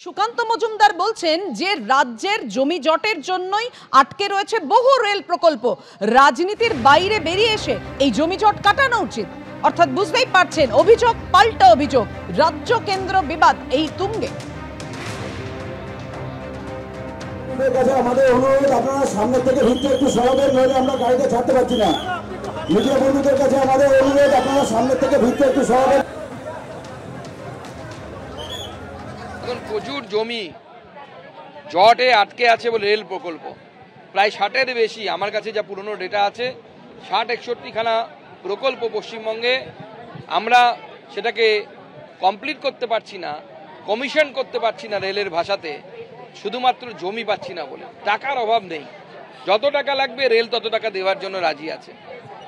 সুকান্ত মজুমদার বলছেন যে রাজ্যের জমি জটের জন্যই আটকে রয়েছে বহু রেল প্রকল্প। রাজনীতির বাইরে বেরিয়ে এসে এই জমি জট কাটানো উচিত। অর্থাৎ বুঝতেই পারছেন, অভিযোগ পাল্টা অভিযোগ, রাজ্য কেন্দ্র বিবাদ এই তুঙ্গে। আমাদের অনুরোধ, আপনারা সামনে থেকে ভিতরে একটু সরাবেন, নইলে আমরা গাড়িতে ছাড়তে পারছি না। মিডিয়া বন্ধুদের কাছে আমাদের অনুরোধ, আপনারা সামনে থেকে ভিতরে একটু সরাবেন। প্রচুর জমি জটে আটকে আছে বলে রেল প্রকল্প প্রায় 60-এর বেশি, আমার কাছে যা পুরনো ডেটা আছে 60-61খানা প্রকল্প পশ্চিমবঙ্গে। আমরা সেটাকে কমপ্লিট করতে পারছি না, কমিশন করতে পারছি না রেলের ভাষাতে, শুধুমাত্র জমি পাচ্ছি না বলে। টাকার অভাব নেই, যত টাকা লাগবে রেল তত টাকা দেওয়ার জন্য রাজি আছে।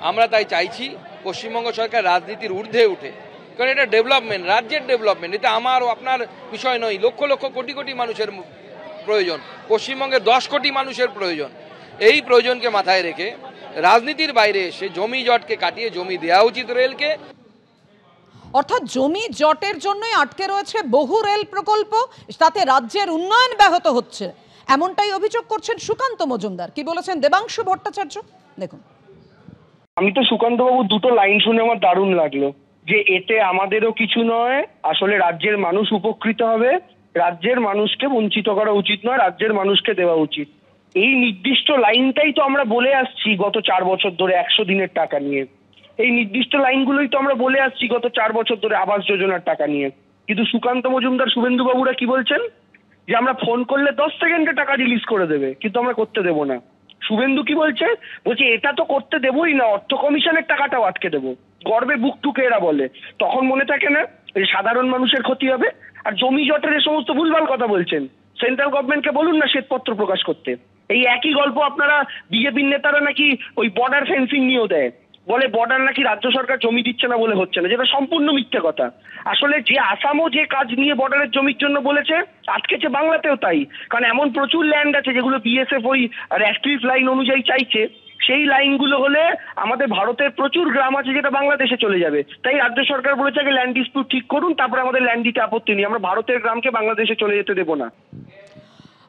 আমরা তাই চাইছি পশ্চিমবঙ্গ সরকার রাজনীতির ঊর্ধ্বে উঠে, কারণ এটা ডেভেলপমেন্ট, রাজ্যের ডেভেলপমেন্ট, এটা আমার ও আপনার বিষয় নয়। লক্ষ লক্ষ কোটি কোটি মানুষের প্রয়োজন, পশ্চিমবঙ্গের 10 কোটি মানুষের প্রয়োজন। এই প্রয়োজনকে মাথায় রেখে রাজনীতির বাইরে এসে জমি জটকে কাটিয়ে জমি দেওয়া উচিত রেলকে। অর্থাৎ জমি জটের জন্যই আটকে রয়েছে বহু রেল প্রকল্প, তাতে রাজ্যের উন্নয়ন ব্যাহত হচ্ছে, এমনটাই অভিযোগ করছেন সুকান্ত মজুমদার। কি বলেছেন দেবাংশু ভট্টাচার্য, দেখুন। আমি তো সুকান্ত বাবু দুটো লাইন শুনে আমার দারুণ লাগলো, যে এতে আমাদেরও কিছু নয়, আসলে রাজ্যের মানুষ উপকৃত হবে, রাজ্যের মানুষকে বঞ্চিত করা উচিত নয়, রাজ্যের মানুষকে দেওয়া উচিত। এই নির্দিষ্ট লাইনটাই তো আমরা বলে আসছি গত 4 বছর ধরে 100 দিনের টাকা নিয়ে। এই নির্দিষ্ট লাইনগুলোই তো আমরা বলে আসছি গত 4 বছর ধরে আবাস যোজনার টাকা নিয়ে। কিন্তু সুকান্ত মজুমদার, শুভেন্দু বাবুরা কি বলছেন, যে আমরা ফোন করলে 10 সেকেন্ডে টাকা রিলিজ করে দেবে, কিন্তু আমরা করতে দেবো না। শুভেন্দু কি বলছে, এটা তো করতে দেবোই না, অর্থ কমিশনের টাকাটাও আটকে দেবো। গর্বে বুক টুকে এরা বলে, তখন মনে থাকে না সাধারণ মানুষের ক্ষতি হবে। আর জমি জটের এই সমস্ত ভুলভাল কথা বলছেন, সেন্ট্রাল গভর্নমেন্টকে বলুন না শ্বেতপত্র প্রকাশ করতে। এই একই গল্প আপনারা বিজেপির নেতারা নাকি ওই বর্ডার ফেন্সিং নিয়েও দেয়, বলে বর্ডার নাকি রাজ্য সরকার জমি দিচ্ছে না বলে হচ্ছে না, যেটা সম্পূর্ণ মিথ্যে কথা। আসলে যে আসামও যে কাজ নিয়ে বর্ডারের জমির জন্য বলেছে, আটকেছে বাংলাতেও তাই। কারণ এমন প্রচুর ল্যান্ড আছে যেগুলো বিএসএফ ওই রেস্ট্রিক্ট লাইন অনুযায়ী চাইছে, সেই লাইনগুলো হলে আমাদের ভারতের প্রচুর গ্রাম আছে যেটা বাংলাদেশে চলে যাবে। তাই রাজ্য সরকার বলেছে আগে ল্যান্ড ডিসপিউট ঠিক করুন, তারপরে আমাদের ল্যান্ড দিতে আপত্তি নেই, আমরা ভারতের গ্রামকে বাংলাদেশে চলে যেতে দেবো না।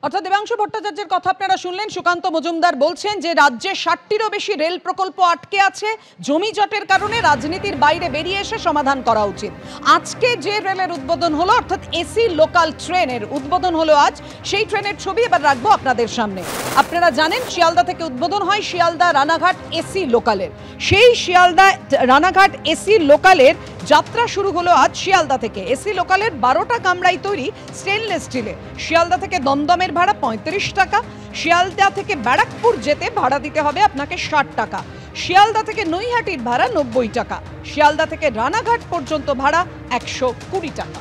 অর্থাৎ দেবাংশু ভট্টাচার্যের কথা আপনারা শুনলেন। সুকান্ত মজুমদার বলছেন যে রাজ্যে 60টিরও বেশি রেল প্রকল্প আটকে আছে, জমি জটের কারণে রাজনীতির বাইরে বেরিয়ে এসে সমাধান করা উচিত। আজকে যে রেলের উদ্বোধন হলো, অর্থাৎ এসি লোকাল ট্রেনের উদ্বোধন হলো আজ, সেই ট্রেনের ছবি এবার রাখবো আপনাদের সামনে। আপনারা জানেন শিয়ালদা থেকে উদ্বোধন হয় শিয়ালদা রানাঘাট এসি লোকালের। সেই শিয়ালদা রানাঘাট এসি লোকালের যাত্রা শুরু হলো আজ শিয়ালদা থেকে। এসি লোকালের 12টা কামরাই তৈরি স্টেনলেস স্টিলে। শিয়ালদা থেকে দমদমের ভাড়া 35 টাকা, শিয়ালদা থেকে ব্যারাকপুর যেতে ভাড়া দিতে হবে আপনাকে 60 টাকা, শিয়ালদা থেকে নৈহাটির ভাড়া 90 টাকা, শিয়ালদা থেকে রানাঘাট পর্যন্ত ভাড়া 120 টাকা।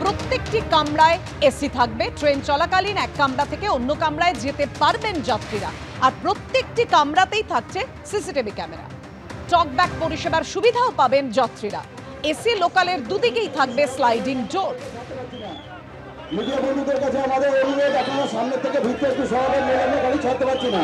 প্রত্যেকটি কামরায় এসি থাকবে। ট্রেন চলাকালীন এক কামরা থেকে অন্য কামরায় যেতে পারবেন যাত্রীরা। আর প্রত্যেকটি কামরাতেই থাকছে সিসিটিভি ক্যামেরা। টকব্যাক পরিষেবার সুবিধাও পাবেন যাত্রীরা। এসি লোকালের দুদিকেই থাকবে স্লাইডিং ডোর। মিডিয়া বন্ধুদের কাছে আমাদের অনুরোধ, আপনারা সামনে থেকে ভিতরে একটু সরাবেন, নইলে আমরা গাড়ি ছাড়তে পারছি না।